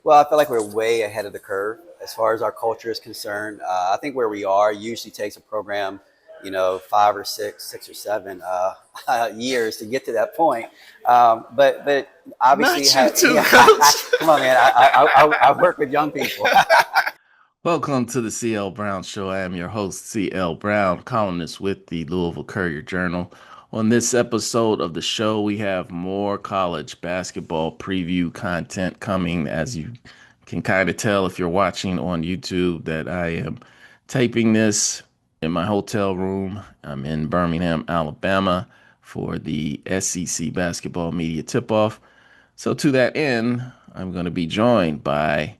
Well, I feel like we're way ahead of the curve as far as our culture is concerned. I think where we are usually takes a program, 5 or 6 or 7 years to get to that point. But obviously, Not you too, yeah, coach. come on, man. I work with young people. Welcome to the CL Brown Show. I am your host, CL Brown, columnist with the Louisville Courier-Journal. On this episode of the show, we have more college basketball preview content coming. As you can kind of tell if you're watching on YouTube, that I am taping this in my hotel room. I'm in Birmingham, Alabama for the SEC basketball media tip-off. So to that end, I'm going to be joined by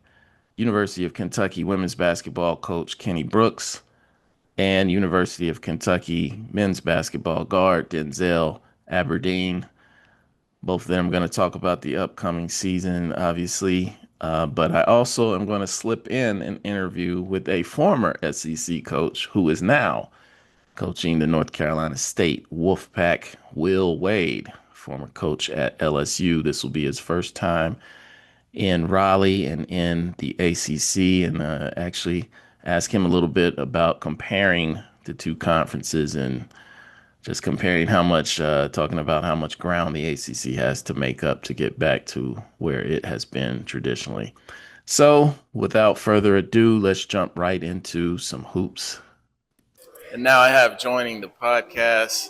University of Kentucky women's basketball coach Kenny Brooks and University of Kentucky men's basketball guard Denzel Aberdeen. Both of them are going to talk about the upcoming season, obviously. But I also am going to slip in an interview with a former SEC coach who is now coaching the North Carolina State Wolfpack, Will Wade, former coach at LSU. This will be his first time in Raleigh and in the ACC, and actually ask him a little bit about comparing the two conferences and just comparing talking about how much ground the ACC has to make up to get back to where it has been traditionally. So, without further ado, let's jump right into some hoops. And now I have joining the podcast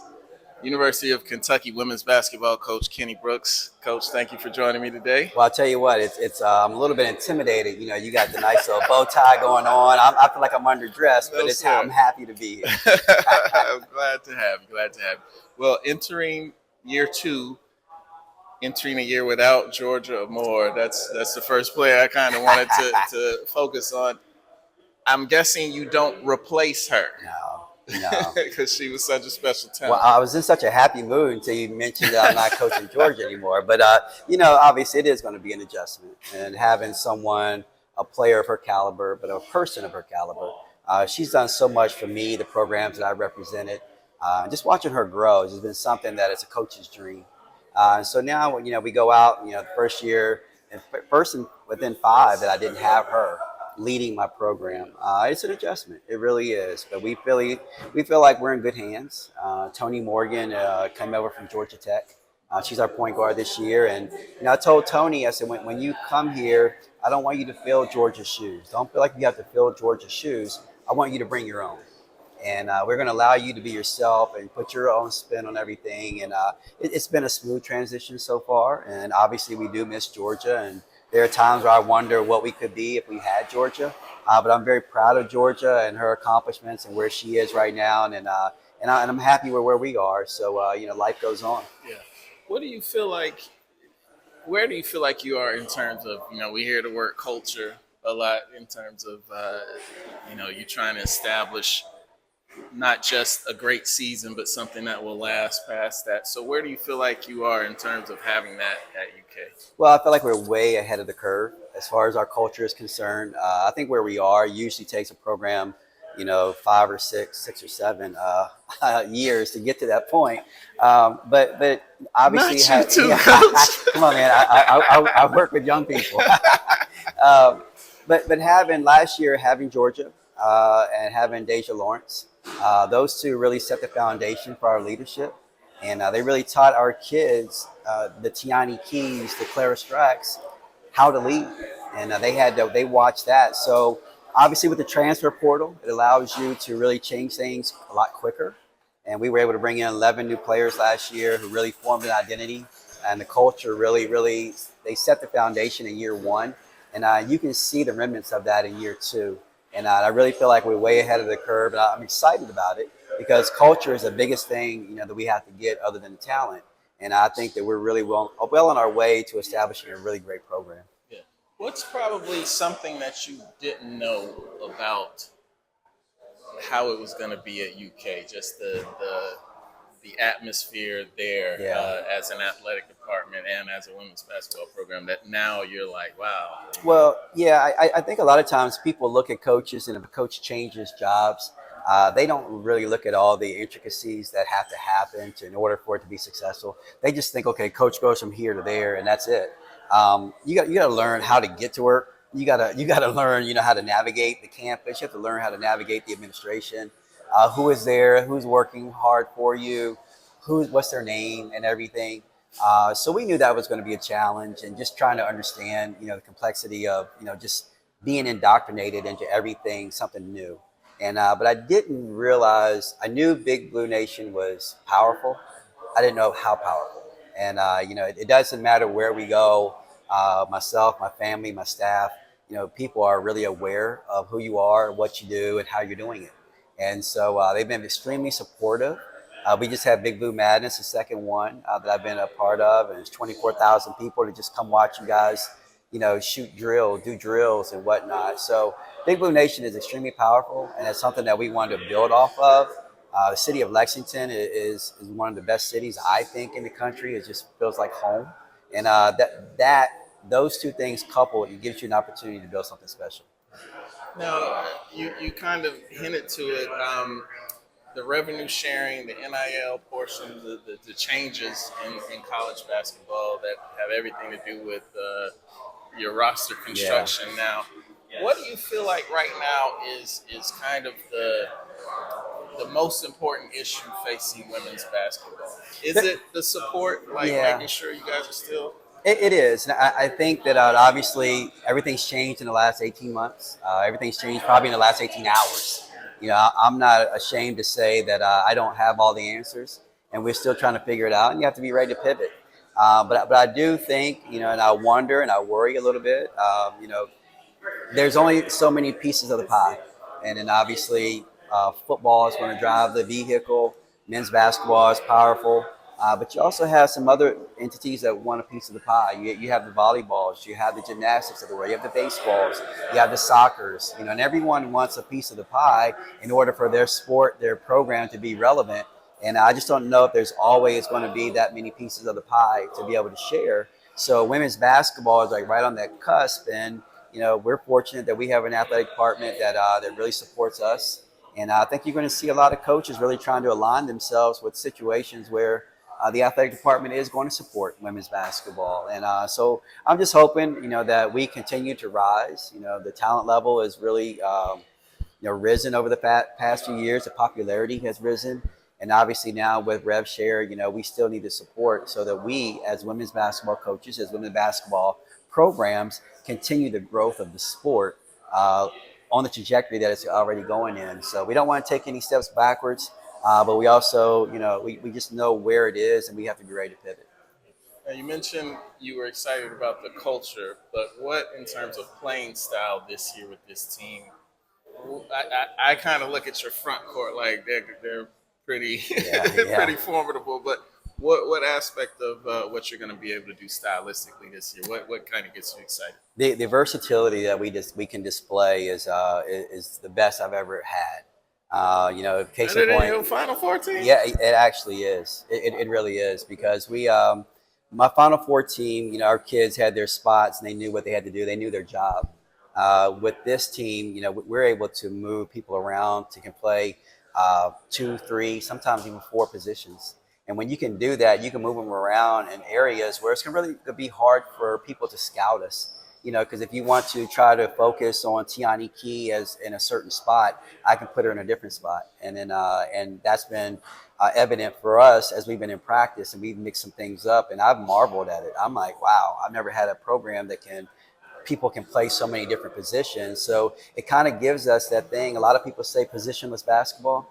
University of Kentucky women's basketball coach Kenny Brooks. Coach, thank you for joining me today. Well, I'll tell you what, it's I'm a little bit intimidated. You got the nice little bow tie going on. I feel like I'm underdressed, but I'm happy to be here. I'm glad to have you. Well, entering year two, entering a year without Georgia Moore, that's the first player I kind of wanted to focus on. I'm guessing you don't replace her. No. Because she was such a special talent. Well, I was in such a happy mood until you mentioned that I'm not coaching Georgia anymore. But, obviously it is going to be an adjustment. And having someone, a player of her caliber, but a person of her caliber, she's done so much for me, the programs that I represented. Just watching her grow has been something that is a coach's dream. So now, we go out, the first year, and first within 5 that I didn't have her leading my program. It's an adjustment. It really is. But we feel like we're in good hands. Tony Morgan came over from Georgia Tech. She's our point guard this year. And I told Tony, I said, when you come here, I don't want you to fill Georgia's shoes. Don't feel like you have to fill Georgia's shoes. I want you to bring your own. And we're going to allow you to be yourself and put your own spin on everything. And it's been a smooth transition so far. And obviously we do miss Georgia. And there are times where I wonder what we could be if we had Georgia. But I'm very proud of Georgia and her accomplishments and where she is right now. And I'm happy with where we are. So, life goes on. Yeah. What do you feel like? Where do you feel like you are in terms of, we hear the word culture a lot in terms of, you trying to establish not just a great season, but something that will last past that. So where do you feel like you are in terms of having that at UK? Well, I feel like we're way ahead of the curve as far as our culture is concerned. I think where we are usually takes a program, 5 or 6 or 7 years to get to that point. But obviously, not you too, coach. Come on, man. I work with young people. But last year having Georgia and having Deja Lawrence, those two really set the foundation for our leadership. And they really taught our kids, the Tiani Keys, the Clara Strax, how to lead. And they watched that. So obviously with the transfer portal, it allows you to really change things a lot quicker. And we were able to bring in 11 new players last year who really formed an identity. And the culture really, they set the foundation in year 1. And you can see the remnants of that in year 2. And I really feel like we're way ahead of the curve. And I'm excited about it because culture is the biggest thing, that we have to get other than talent. And I think that we're really well on our way to establishing a really great program. Yeah. What's probably something that you didn't know about how it was going to be at UK? Just the atmosphere there as an athletic department and as a women's basketball program that now you're like, wow. Well, yeah, I think a lot of times people look at coaches, and if a coach changes jobs, they don't really look at all the intricacies that have to happen in order for it to be successful. They just think, okay, coach goes from here to there, and that's it. You got to learn how to get to work. You got to learn how to navigate the campus. You have to learn how to navigate the administration. Who is there? Who's working hard for you? What's their name and everything. So we knew that was going to be a challenge, and just trying to understand the complexity of just being indoctrinated into everything, something new. And but I didn't realize. I knew Big Blue Nation was powerful. I didn't know how powerful. And it doesn't matter where we go. Myself, my family, my staff, people are really aware of who you are, what you do, and how you're doing it. And so they've been extremely supportive. We just had Big Blue Madness, the second one that I've been a part of, and it's 24,000 people to just come watch you guys, shoot do drills and whatnot. So Big Blue Nation is extremely powerful, and it's something that we wanted to build off of. The city of Lexington is one of the best cities, I think, in the country. It just feels like home, and those two things coupled, it gives you an opportunity to build something special. Now, you kind of hinted to it. The revenue sharing, the NIL portion, the changes in college basketball that have everything to do with your roster construction. Now, what do you feel like right now is kind of the most important issue facing women's basketball? Is it the support, like making sure you guys are still? It is. And I think that obviously everything's changed in the last 18 months. Everything's changed probably in the last 18 hours. I'm not ashamed to say that I don't have all the answers, and we're still trying to figure it out, and you have to be ready to pivot. But I do think, and I wonder and I worry a little bit, there's only so many pieces of the pie. And then obviously, football is going to drive the vehicle. Men's basketball is powerful. But you also have some other entities that want a piece of the pie. You have the volleyballs, you have the gymnastics of the world, you have the baseballs, you have the soccers, and everyone wants a piece of the pie in order for their sport, their program to be relevant. And I just don't know if there's always going to be that many pieces of the pie to be able to share. So women's basketball is like right on that cusp, and we're fortunate that we have an athletic department that really supports us. And I think you're going to see a lot of coaches really trying to align themselves with situations where the athletic department is going to support women's basketball. And so I'm just hoping, that we continue to rise. The talent level has really, risen over the past few years. The popularity has risen. And obviously now with Rev Share, we still need the support so that we, as women's basketball coaches, as women's basketball programs, continue the growth of the sport on the trajectory that it's already going in. So we don't want to take any steps backwards, but we also, we just know where it is, and we have to be ready to pivot. Now, you mentioned you were excited about the culture, but what in terms of playing style this year with this team? I kind of look at your front court like they're pretty pretty formidable. But what aspect of what you're going to be able to do stylistically this year? What kind of gets you excited? The versatility that we can display is the best I've ever had. Case in point, your Final Four team? Yeah, it actually is. It really is, because my Final Four team, our kids had their spots and they knew what they had to do. They knew their job. With this team, we're able to move people around to can play 2, 3, sometimes even 4 positions. And when you can do that, you can move them around in areas where it's going to really be hard for people to scout us. Because if you want to try to focus on Tiani Key as in a certain spot, I can put her in a different spot. And then and that's been evident for us as we've been in practice, and we've mixed some things up. And I've marveled at it. I'm like, wow, I've never had a program that people can play so many different positions. So it kind of gives us that thing. A lot of people say positionless basketball.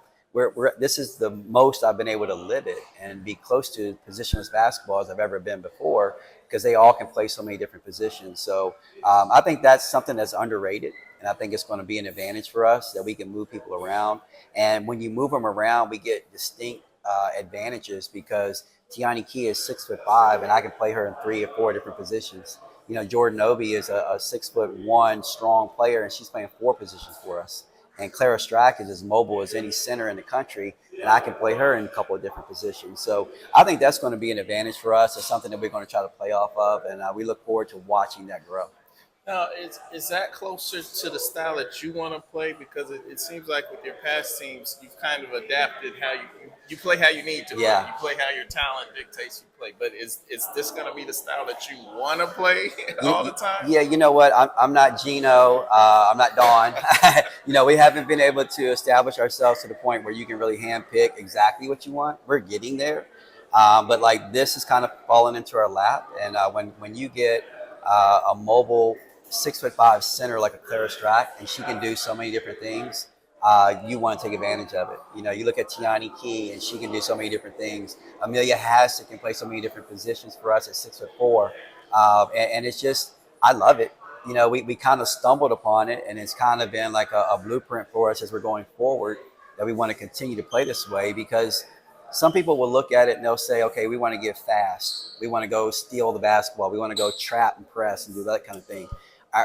This is the most I've been able to live it and be close to positionless basketball as I've ever been before, because they all can play so many different positions. So I think that's something that's underrated, and I think it's going to be an advantage for us that we can move people around. And when you move them around, we get distinct advantages, because Tiani Key is 6'5", and I can play her in 3 or 4 different positions. Jordan Obi is a 6'1" strong player, and she's playing 4 positions for us. And Clara Strack is as mobile as any center in the country, and I can play her in a couple of different positions. So I think that's going to be an advantage for us. It's something that we're going to try to play off of, and we look forward to watching that grow. Now, is that closer to the style that you want to play? Because it seems like with your past teams, you've kind of adapted how you play how you need to play. Yeah. You play how your talent dictates you play. But is this going to be the style that you want to play all the time? Yeah, you know what? I'm not Gino. I'm not Don. We haven't been able to establish ourselves to the point where you can really handpick exactly what you want. We're getting there. But like this is kind of falling into our lap. And when you get a mobile 6'5" center like a Clara Strack, and she can do so many different things, you want to take advantage of it. You look at Tiani Key, and she can do so many different things. Amelia Hassett can play so many different positions for us at 6'4", and it's just I love it. We kind of stumbled upon it, and it's kind of been like a blueprint for us as we're going forward that we want to continue to play this way because some people will look at it and they'll say, okay, we want to get fast. We want to go steal the basketball. We want to go trap and press and do that kind of thing.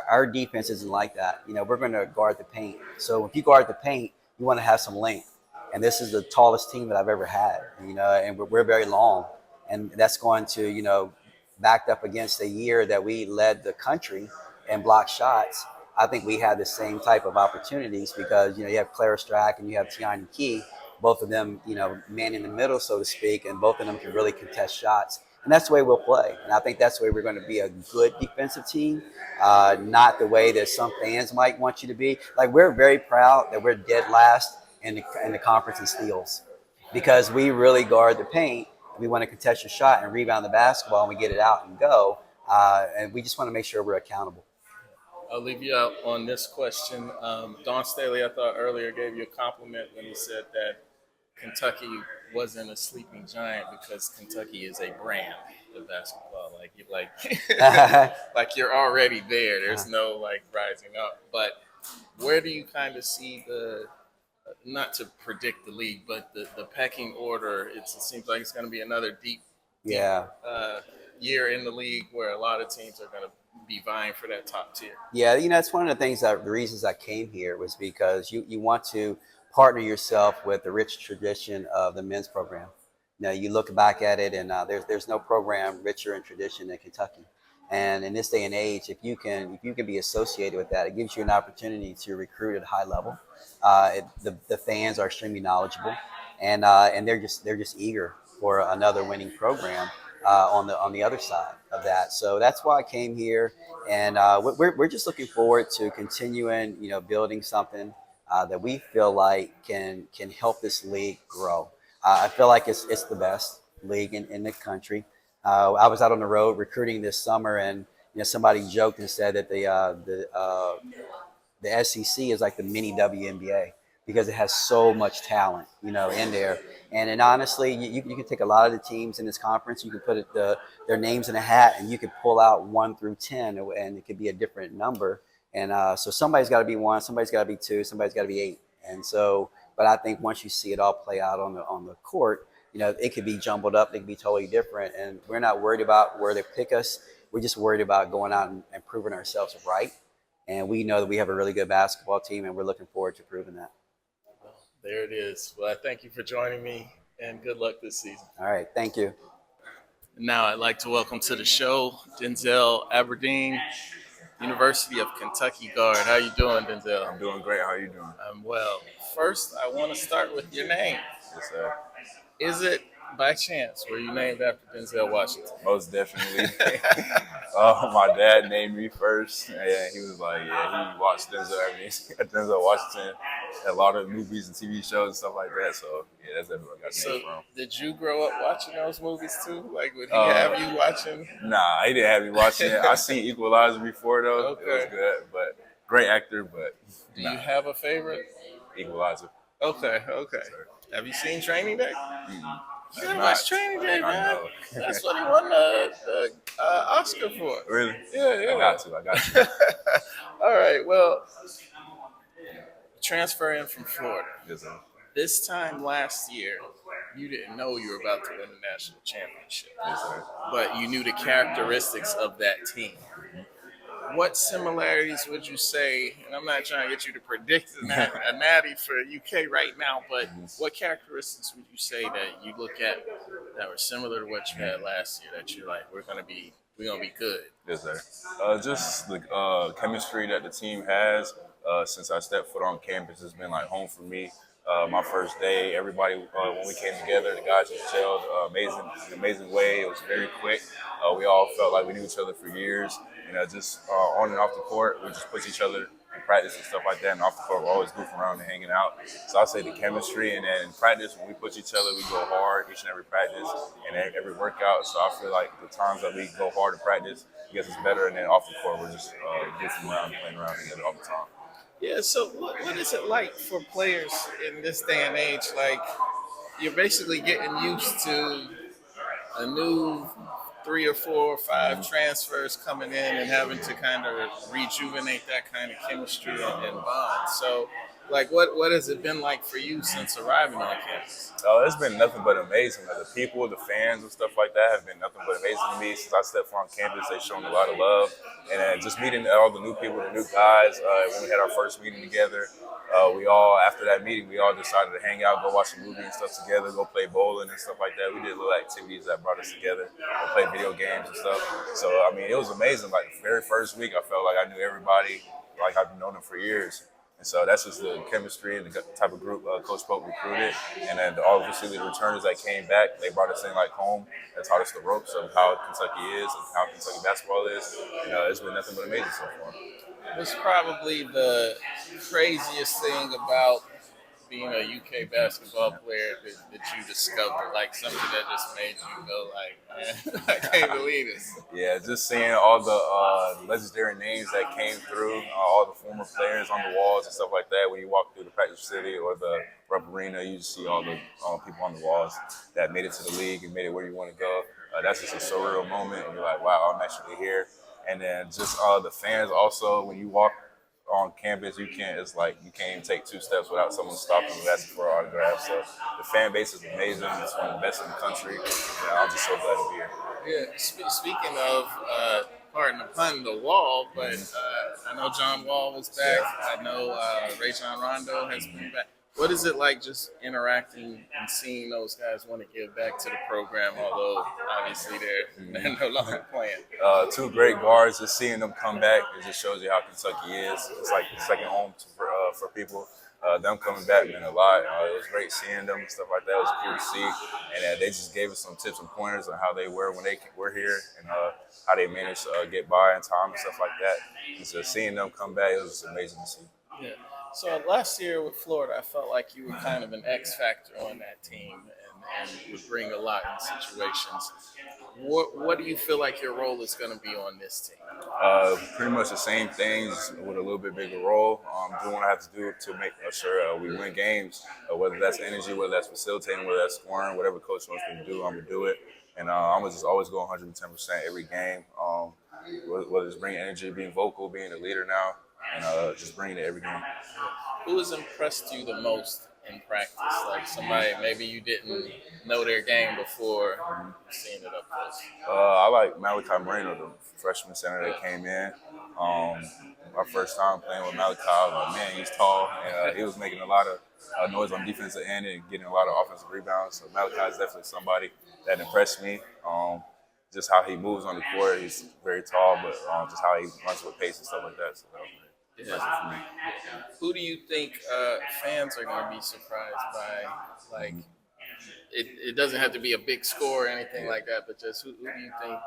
Our defense isn't like that. We're going to guard the paint. So if you guard the paint, you want to have some length. And this is the tallest team that I've ever had, and we're very long. And that's going to, backed up against a year that we led the country in block shots. I think we had the same type of opportunities because, you have Clara Strack and you have Tiani Key, both of them, man in the middle, so to speak, and both of them can really contest shots. And that's the way we'll play. And I think that's the way we're going to be a good defensive team, not the way that some fans might want you to be. Like, we're very proud that we're dead last in the conference in steals because we really guard the paint. We want to contest your shot and rebound the basketball, and we get it out and go. And we just want to make sure we're accountable. I'll leave you out on this question. Don Staley, I thought earlier, gave you a compliment when he said that Kentucky wasn't a sleeping giant because Kentucky is a brand of basketball. Like you're already there. There's no rising up. But where do you kind of see not to predict the league, but the pecking order? It seems like it's going to be another deep Yeah. year in the league where a lot of teams are going to be vying for that top tier. Yeah, it's one of the things the reasons I came here was because you want to partner yourself with the rich tradition of the men's program. You look back at it, and there's no program richer in tradition than Kentucky. And in this day and age, if you can be associated with that, it gives you an opportunity to recruit at a high level. The fans are extremely knowledgeable, and they're just eager for another winning program on the other side of that. So that's why I came here, and we're just looking forward to continuing, building something that we feel like can help this league grow. I feel like it's the best league in the country. I was out on the road recruiting this summer, and somebody joked and said that the SEC is like the mini WNBA because it has so much talent, in there. And honestly, you can take a lot of the teams in this conference, you can put their names in a hat, and you could pull out 1 through 10, and it could be a different number. And so somebody's got to be 1, somebody's got to be 2, somebody's got to be 8. And so, but I think once you see it all play out on the court, it could be jumbled up, it could be totally different. And we're not worried about where they pick us. We're just worried about going out and proving ourselves right. And we know that we have a really good basketball team, and we're looking forward to proving that. There it is. Well, I thank you for joining me, and good luck this season. All right. Thank you. Now I'd like to welcome to the show Denzel Aberdeen, University of Kentucky guard. How you doing, Denzel? I'm doing great. How are you doing? I'm well. First, I want to start with your name. Yes, sir. Is it by chance were you named after Denzel Washington? Most definitely. My dad named me first. Yeah, he was like, he watched Denzel Washington, a lot of movies and TV shows and stuff like that. So yeah, that's definitely where I got named from. Did you grow up watching those movies too? Like, would he have you watching? Nah, he didn't have me watching it. I seen Equalizer before though. Okay. It was good, but great actor. But do you have a favorite? Equalizer. Okay. Sir. Have you seen Training Day? Mm-hmm. You gotta watch Training Day, man. That's what he won the Oscar for. Really? Yeah. I got to. All right. Well, transfer in from Florida. Yes, sir. This time last year, you didn't know you were about to win the national championship. Yes, sir. But you knew the characteristics of that team. What similarities would you say, and I'm not trying to get you to predict a natty for UK right now, but what characteristics would you say that you look at that were similar to what you had last year, that you're like, we we're gonna be good. Yes, sir. Just the chemistry that the team has since I stepped foot on campus has been like home for me. My first day, everybody when we came together, the guys just gelled amazing way. It was very quick. We all felt like we knew each other for years, and just on and off the court, we just push each other in practice and stuff like that. And off the court, we're always goofing around and hanging out. So I'll say the chemistry, and then in practice, when we push each other, we go hard each and every practice and every workout. So I feel like the times that we go hard in practice, it gets us better, and then off the court, we're just goofing around and playing around together all the time. Yeah. So what is it like for players in this day and age? Like you're basically getting used to a new 3 or 4 or 5 transfers coming in and having to kind of rejuvenate that kind of chemistry and bond. So, like, what has it been like for you since arriving on campus? It's been nothing but amazing. The people, the fans, and stuff like that have been nothing but amazing to me since I stepped foot on campus. They've shown a lot of love, and just meeting all the new people, the new guys. When we had our first meeting together, we all after that meeting, we all decided to hang out, go watch a movie and stuff together, go play bowling and stuff like that. We did little activities that brought us together, play video games and stuff. So I mean, it was amazing. Like the very first week, I felt like I knew everybody, like I've known them for years. And so that's just the chemistry and the type of group Coach Pope recruited. And then obviously the returners that came back, they brought us in like home and taught us the ropes of how Kentucky is and how Kentucky basketball is. It's been nothing but amazing so far. What's probably the craziest thing about being a UK basketball player that you discovered? Like something that just made you go like, man, I can't believe this. Yeah, just seeing all the legendary names that came through, all the former players on the walls and stuff like that. When you walk through the practice facility or the Rupp Arena, you just see all the people on the walls that made it to the league and made it where you want to go. That's just a surreal moment, and you're like, wow, I'm actually here. And then just the fans also, when you walk on campus, you can't even take 2 steps without someone stopping you asking for an autograph. So the fan base is amazing. It's one of the best in the country. And I'm just so glad to be here. Yeah. Speaking of, pardon the pun, the wall, but I know John Wall was back. I know Rajon Rondo has been back. What is it like just interacting and seeing those guys want to give back to the program, although obviously they're no longer playing? 2 great guards, just seeing them come back, it just shows you how Kentucky is. It's like second home for people. Them coming back meant a lot. It was great seeing them and stuff like that. It was cool to see. And they just gave us some tips and pointers on how they were when they were here and how they managed to get by in time and stuff like that. And so seeing them come back, it was just amazing to see. Yeah. So last year with Florida, I felt like you were kind of an X factor on that team and would bring a lot in situations. What do you feel like your role is going to be on this team? Pretty much the same things with a little bit bigger role. Doing what I have to do to make sure we win games, whether that's energy, whether that's facilitating, whether that's scoring, whatever coach wants me to do, I'm going to do it. And I'm going to just always go 110% every game, whether it's bringing energy, being vocal, being a leader now, and just bringing it every game. Who has impressed you the most in practice? Like somebody maybe you didn't know their game before seeing it up close. I like Malachi Moreno, the freshman center that came in. Our first time playing with Malachi, man, he's tall, and he was making a lot of noise on defensive end and getting a lot of offensive rebounds. So Malachi is definitely somebody that impressed me. Just how he moves on the court, he's very tall, but just how he runs with pace and stuff like that. So that was great. Yeah. For me. Who do you think fans are going to be surprised by? Like, it doesn't have to be a big score or anything like that, but just who do you think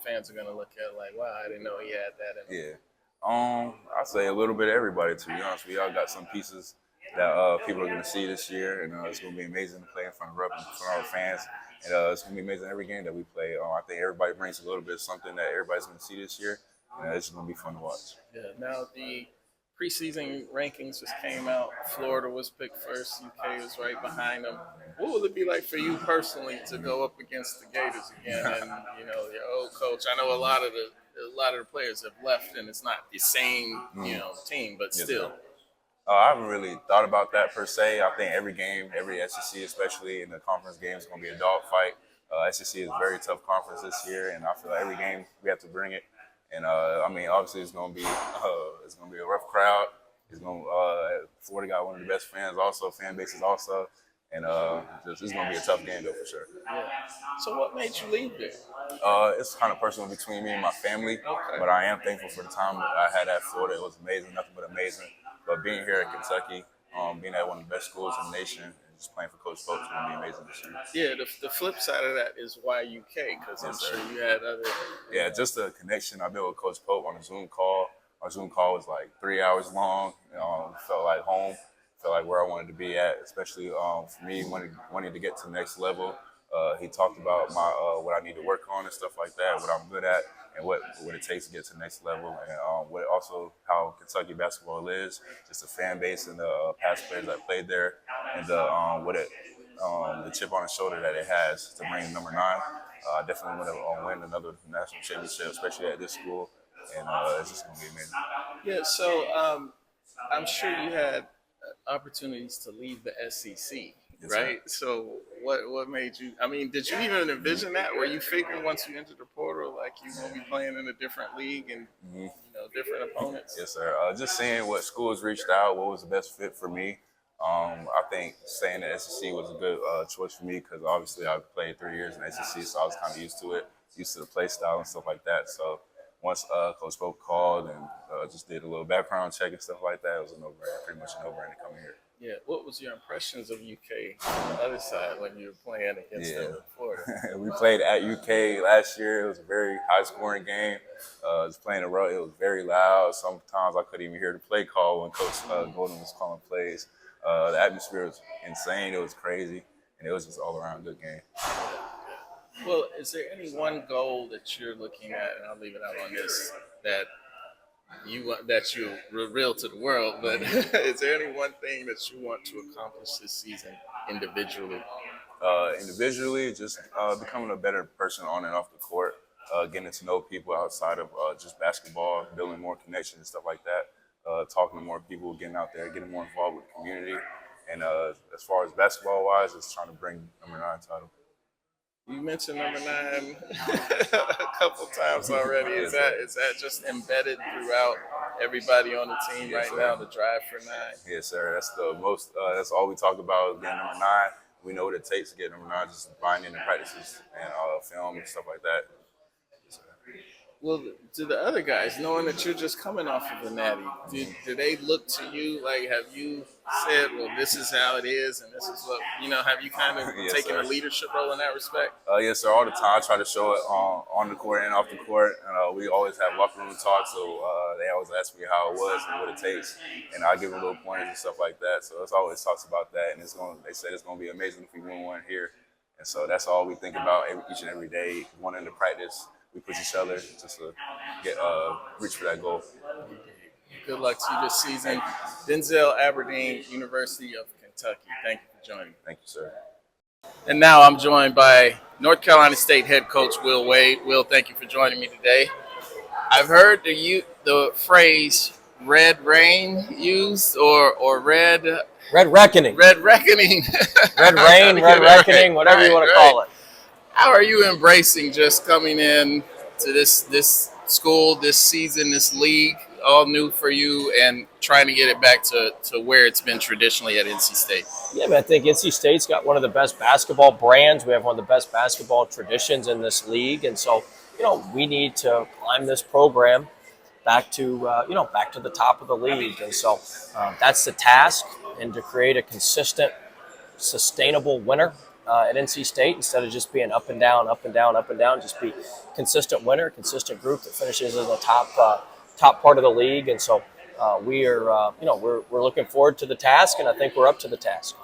fans are going to look at like, wow, I didn't know he had that in him? Yeah. I'd say a little bit of everybody, to be honest. We all got some pieces that people are going to see this year, and it's going to be amazing to play in front of Rupp and in front of our fans. And it's going to be amazing every game that we play. I think everybody brings a little bit of something that everybody's going to see this year. It's going to be fun to watch. Yeah. Now, the preseason rankings just came out. Florida was picked first. UK was right behind them. What will it be like for you personally to go up against the Gators again? And, your old coach, I know a lot of the players have left, and it's not the same, team, but still. I haven't really thought about that per se. I think every game, every SEC, especially in the conference game, is going to be a dogfight. SEC is a very tough conference this year, and I feel like every game we have to bring it. And obviously it's going to be a rough crowd. Florida got one of the best fan bases also, and it's gonna be a tough game though for sure. Yeah. So what made you leave there? It's kind of personal between me and my family, but I am thankful for the time that I had at Florida. It was amazing, nothing but amazing. But being here at Kentucky, being at one of the best schools in the nation, and just playing for Coach Pope is going to be amazing this year. Yeah, the flip side of that is YUK, because I'm sure you had other. Yeah, just a connection. I've been with Coach Pope on a Zoom call. Our Zoom call was like 3 hours long. Felt like home. Felt like where I wanted to be at, especially for me wanting to get to the next level. He talked about what I need to work on and stuff like that, what I'm good at, and what it takes to get to the next level, and what also how Kentucky basketball is, just the fan base and the past players that played there, and the chip on the shoulder that it has to bring number 9. I definitely want to win another national championship, especially at this school, and it's just going to be amazing. Yeah, so I'm sure you had opportunities to leave the SEC. Yes, right? So what made you? I mean, did you even envision that? Were you figuring once you entered the portal, like you will be playing in a different league and different opponents? Yes, sir. Just seeing what schools reached out, what was the best fit for me. I think staying at SEC was a good choice for me because obviously I played 3 years in SEC, so I was kind of used to it, used to the play style and stuff like that. So once Coach Pope called and just did a little background check and stuff like that, it was a no-brainer, pretty much a no-brainer to come here. Yeah. What was your impressions of UK on the other side when you were playing against them in Florida? We played at UK last year. It was a very high-scoring game. Just playing a road, it was very loud. Sometimes I couldn't even hear the play call when Coach Golden was calling plays. The atmosphere was insane. It was crazy, and it was just all around a good game. Well, is there any one goal that you're looking at, and I'll leave it out on this, that you reveal to the world, but is there any one thing that you want to accomplish this season individually? Individually, just becoming a better person on and off the court, getting to know people outside of just basketball, building more connections and stuff like that, talking to more people, getting out there, getting more involved with the community. And as far as basketball-wise, it's trying to bring number 9 title. You mentioned number 9 a couple times already. Is that just embedded throughout everybody on the team right now, the drive for 9? Yes, sir. That's the most. That's all we talk about, getting number 9. We know what it takes to get number 9, just buying in the practices and film and stuff like that. Well, to the other guys, knowing that you're just coming off of the natty, do they look to you like, have you said, well, this is how it is and this is what, have you kind of taken a leadership role in that respect? Yes, sir. All the time. I try to show it on the court and off the court. And we always have locker room talk, so they always ask me how it was and what it takes. And I give them little pointers and stuff like that. So it's always talks about that. And they said it's going to be amazing if we win one here. And so that's all we think about each and every day, going into practice. We push each other just to reach for that goal. Good luck to you this season. Denzel Aberdeen, University of Kentucky. Thank you for joining me. Thank you, sir. And now I'm joined by North Carolina State head coach Will Wade. Will, thank you for joining me today. I've heard the phrase "red rain" used, or red reckoning, red reckoning, red rain, red reckoning, whatever you want to call it. How are you embracing just coming in to this school, this season, this league, all new for you, and trying to get it back to where it's been traditionally at NC State? Yeah, man, I think NC State's got one of the best basketball brands. We have one of the best basketball traditions in this league, and so we need to climb this program back to the top of the league, and so that's the task, and to create a consistent, sustainable winner at NC State, instead of just being up and down, up and down, up and down, just be consistent winner, consistent group that finishes in the top part of the league. And so we're looking forward to the task, and I think we're up to the task.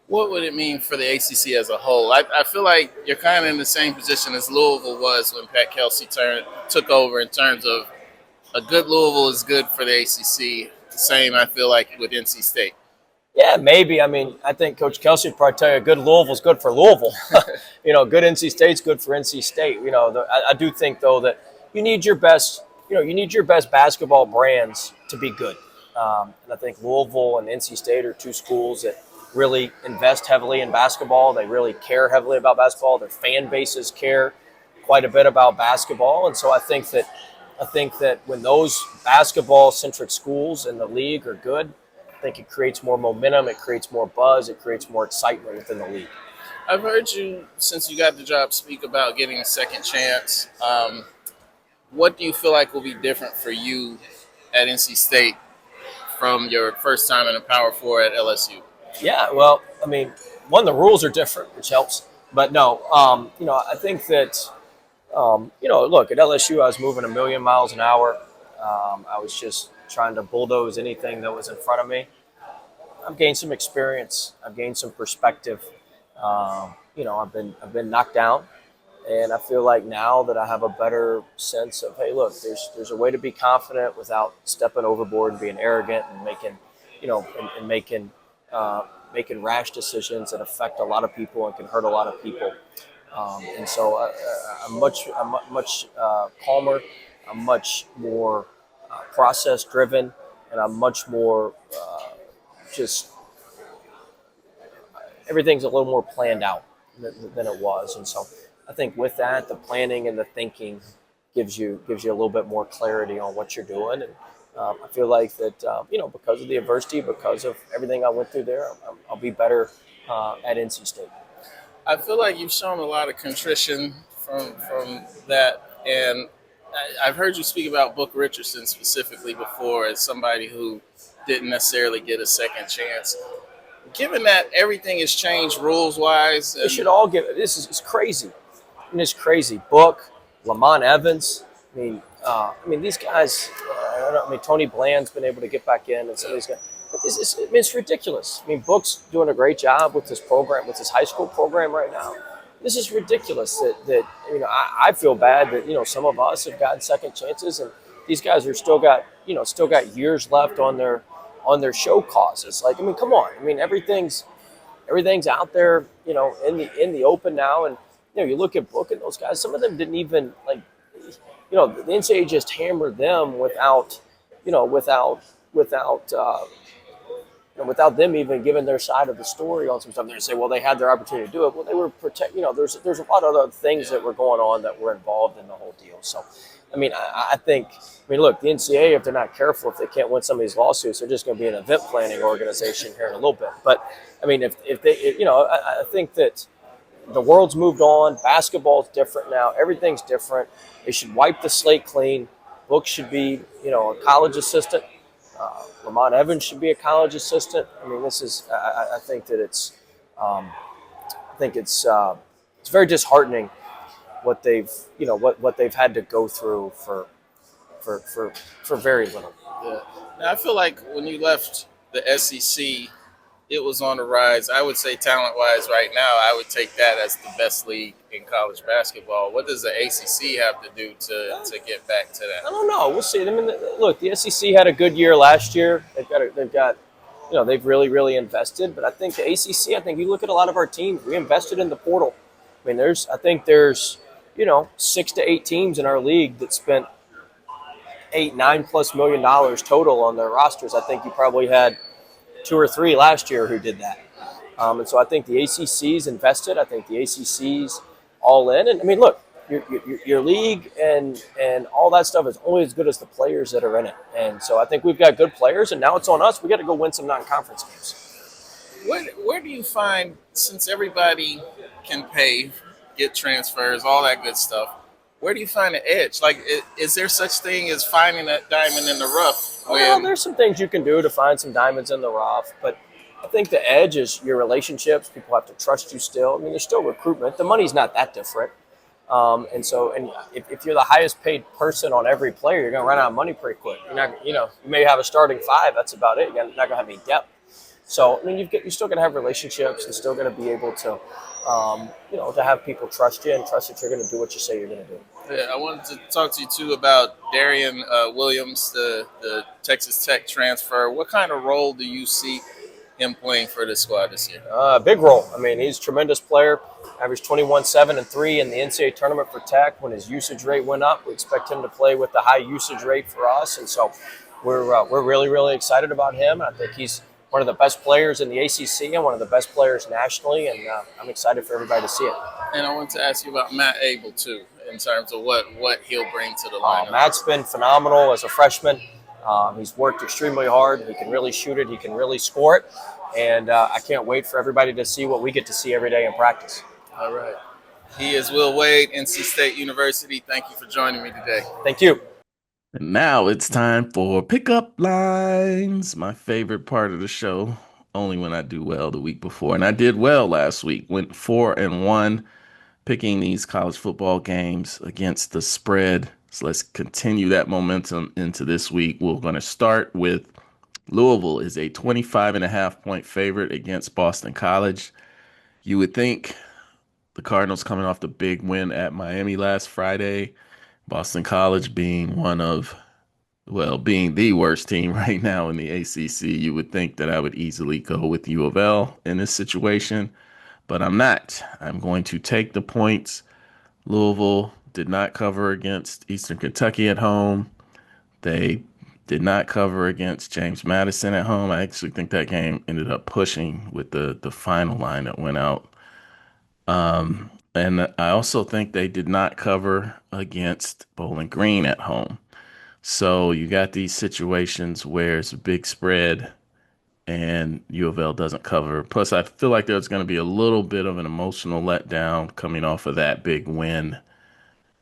What would it mean for the ACC as a whole? I feel like you're kind of in the same position as Louisville was when Pat Kelsey took over, in terms of a good Louisville is good for the ACC. The same, I feel like, with NC State. Yeah, maybe. I mean, I think Coach Kelsey would probably tell you a good Louisville's good for Louisville. Good NC State's good for NC State. I do think, though, that you need your best basketball brands to be good. And I think Louisville and NC State are two schools that really invest heavily in basketball. They really care heavily about basketball. Their fan bases care quite a bit about basketball. And so I think that when those basketball-centric schools in the league are good, think it creates more momentum, it creates more buzz, it creates more excitement within the league. I've heard you, since you got the job, speak about getting a second chance. What do you feel like will be different for you at NC State from your first time in the Power Four at LSU? Yeah, well, I mean, one, the rules are different, which helps. But no, I think that, look, at LSU, I was moving 1,000,000 miles an hour. I was just trying to bulldoze anything that was in front of me. I've gained some experience. I've gained some perspective. I've been knocked down, and I feel like now that I have a better sense of, hey, look, there's a way to be confident without stepping overboard and being arrogant and making, making rash decisions that affect a lot of people and can hurt a lot of people. And so I'm much calmer. I'm much more process driven, and I'm much more just everything's a little more planned out than it was. And so I think with that, the planning and the thinking gives you a little bit more clarity on what you're doing. And I feel like that, because of the adversity, because of everything I went through there, I'll be better at NC State. I feel like you've shown a lot of contrition from that, and I've heard you speak about Book Richardson specifically before as somebody who didn't necessarily get a second chance. Given that everything has changed rules-wise, They should all get. This is crazy. I mean, it's crazy. Book, Lamont Evans. I mean, these guys. Tony Bland's been able to get back in, and some of these guys. But it's ridiculous. I mean, Book's doing a great job with this program, with his high school program right now. This is ridiculous. I feel bad that some of us have gotten second chances, and these guys are still got years left on their show causes. Like, I mean, come on. I mean, everything's out there, in the open now. And you look at Book and those guys. Some of them didn't even the NCAA just hammered them without them even giving their side of the story on some stuff. They say, well, they had their opportunity to do it. Well, they were there's a lot of other things that were going on that were involved in the whole deal. So, I think, look, the NCAA, if they're not careful, if they can't win some of these lawsuits, they're just going to be an event planning organization here in a little bit. But, I think that the world's moved on. Basketball's different now. Everything's different. They should wipe the slate clean. Book should be, a college assistant. Lamont Evans should be a college assistant. I think that it's very disheartening what they've had to go through for very little. Yeah. Now, I feel like when you left the SEC, it was on the rise. I would say talent-wise right now, I would take that as the best league in college basketball. What does the ACC have to do to get back to that? I don't know. We'll see. Look, the SEC had a good year last year. They've really, really invested. But I think the ACC, you look at a lot of our teams, we invested in the portal. There's 6 to 8 teams in our league that spent $8-9+ million total on their rosters. I think you probably had 2 or 3 last year who did that. And so I think the ACC's invested. I think the ACC's all in. And look, your league and all that stuff is only as good as the players that are in it. And so I think we've got good players, and now it's on us. We got to go win some non-conference games. Where do you find, since everybody can pay, get transfers, all that good stuff, where do you find the edge? Like, is there such thing as finding that diamond in the rough? Well, there's some things you can do to find some diamonds in the rough, but I think the edge is your relationships. People have to trust you still. There's still recruitment. The money's not that different. And if you're the highest paid person on every player, you're going to run out of money pretty quick. You're not, you may have a starting 5. That's about it. You're not going to have any depth. So, you're still going to have relationships and still going to be able to, to have people trust you and trust that you're going to do what you say you're going to do. Yeah, I wanted to talk to you, too, about Darian Williams, the Texas Tech transfer. What kind of role do you see him playing for this squad this year? Big role. He's a tremendous player. Averaged 21, 7, and 3 in the NCAA tournament for Tech. When his usage rate went up, we expect him to play with the high usage rate for us. And so we're really, really excited about him. I think he's one of the best players in the ACC and one of the best players nationally, and I'm excited for everybody to see it. And I want to ask you about Matt Abel, too, in terms of what he'll bring to the lineup. Matt's been phenomenal as a freshman. He's worked extremely hard. He can really shoot it. He can really score it. And I can't wait for everybody to see what we get to see every day in practice. All right. He is Will Wade, NC State University. Thank you for joining me today. Thank you. And now it's time for pickup lines, my favorite part of the show. Only when I do well the week before. And I did well last week. Went 4-1 picking these college football games against the spread. So let's continue that momentum into this week. We're going to start with Louisville is a 25.5-point favorite against Boston College. You would think the Cardinals coming off the big win at Miami last Friday, Boston College being being the worst team right now in the ACC, you would think that I would easily go with U of L in this situation, but I'm not. I'm going to take the points. Louisville did not cover against Eastern Kentucky at home. They did not cover against James Madison at home. I actually think that game ended up pushing with the final line that went out. And I also think they did not cover against Bowling Green at home. So you got these situations where it's a big spread and U of L doesn't cover. Plus, I feel like there's going to be a little bit of an emotional letdown coming off of that big win.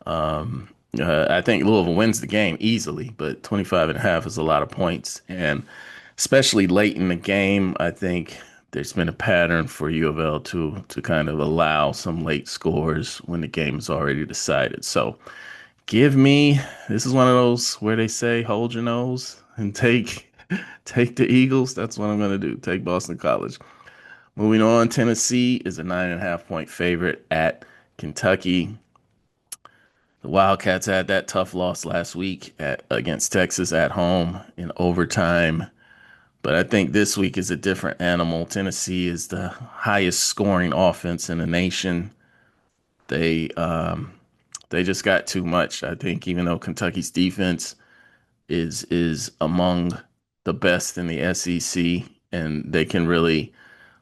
I think Louisville wins the game easily, but 25.5 is a lot of points. And especially late in the game, I think there's been a pattern for U of L to kind of allow some late scores when the game is already decided. So this is one of those where they say, hold your nose and take the Eagles. That's what I'm going to do. Take Boston College. Moving on, Tennessee is a 9.5-point favorite at Kentucky. The Wildcats had that tough loss last week against Texas at home in overtime. But I think this week is a different animal. Tennessee is the highest scoring offense in the nation. They just got too much. I think even though Kentucky's defense is among the best in the SEC and they can really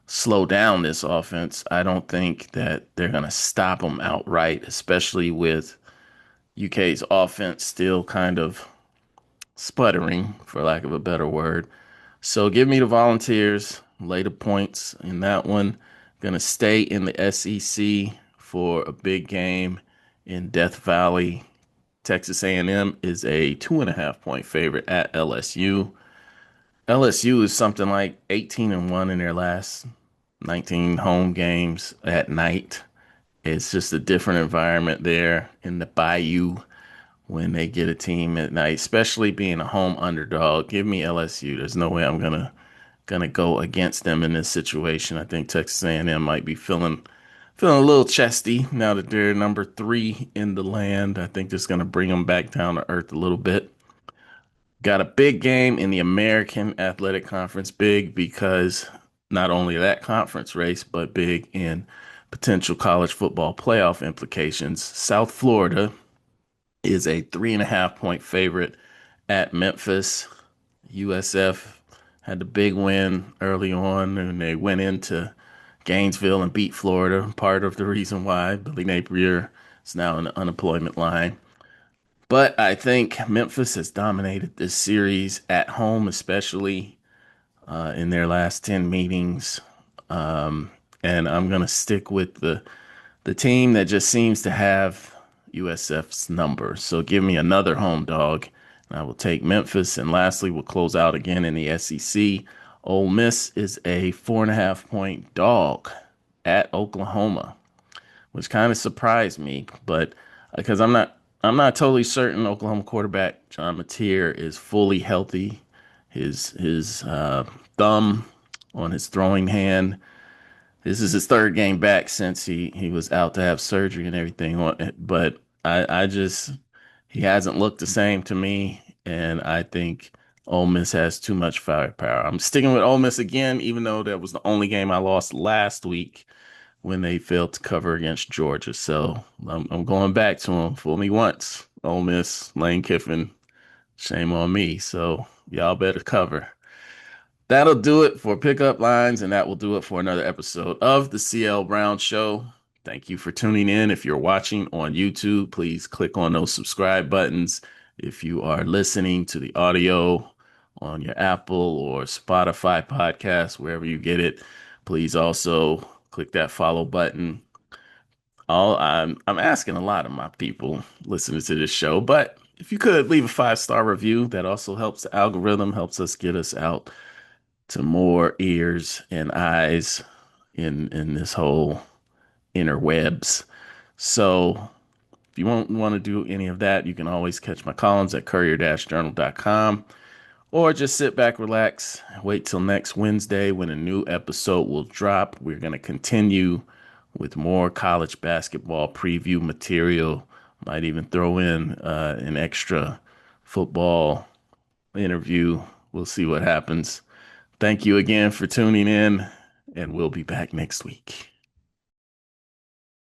slow down this offense, I don't think that they're going to stop them outright, especially with UK's offense still kind of sputtering, for lack of a better word. So give me the Volunteers, lay the points in that one. Going to stay in the SEC for a big game in Death Valley. Texas A&M is a 2.5-point favorite at LSU. LSU is something like 18-1 in their last 19 home games at night. It's just a different environment there in the Bayou when they get a team at night, especially being a home underdog. Give me LSU. There's no way I'm gonna go against them in this situation. I think Texas A&M might be feeling a little chesty now that they're number 3 in the land. I think that's gonna bring them back down to earth a little bit. Got a big game in the American Athletic Conference. Big because not only that conference race, but big in potential college football playoff implications. South Florida is a 3.5-point favorite at Memphis. USF had the big win early on, and they went into Gainesville and beat Florida. Part of the reason why Billy Napier is now in the unemployment line. But I think Memphis has dominated this series at home, especially in their last 10 meetings. And I'm going to stick with the team that just seems to have USF's number. So give me another home dog. And I will take Memphis. And lastly, we'll close out again in the SEC. Ole Miss is a 4.5-point dog at Oklahoma, which kind of surprised me, but because I'm not totally certain Oklahoma quarterback John Mateer is fully healthy. His thumb on his throwing hand. This is his third game back since he was out to have surgery and everything. But I just he hasn't looked the same to me, and I think Ole Miss has too much firepower. I'm sticking with Ole Miss again, even though that was the only game I lost last week when they failed to cover against Georgia. So I'm going back to them. Fool me once, Ole Miss, Lane Kiffin, shame on me. So y'all better cover. That'll do it for pickup lines, and that will do it for another episode of the CL Brown Show. Thank you for tuning in. If you're watching on YouTube, please click on those subscribe buttons If you are listening to the audio on your Apple or Spotify podcast, wherever you get it, please also click that follow button. I'm asking a lot of my people listening to this show, but if you could leave a 5-star review, that also helps the algorithm, helps us get us out to more ears and eyes in this whole interwebs. So if you won't want to do any of that, you can always catch my columns at courier-journal.com, or just sit back, relax, wait till next Wednesday when a new episode will drop. We're going to continue with more college basketball preview material. Might even throw in an extra football interview. We'll see what happens. Thank you again for tuning in, and we'll be back next week.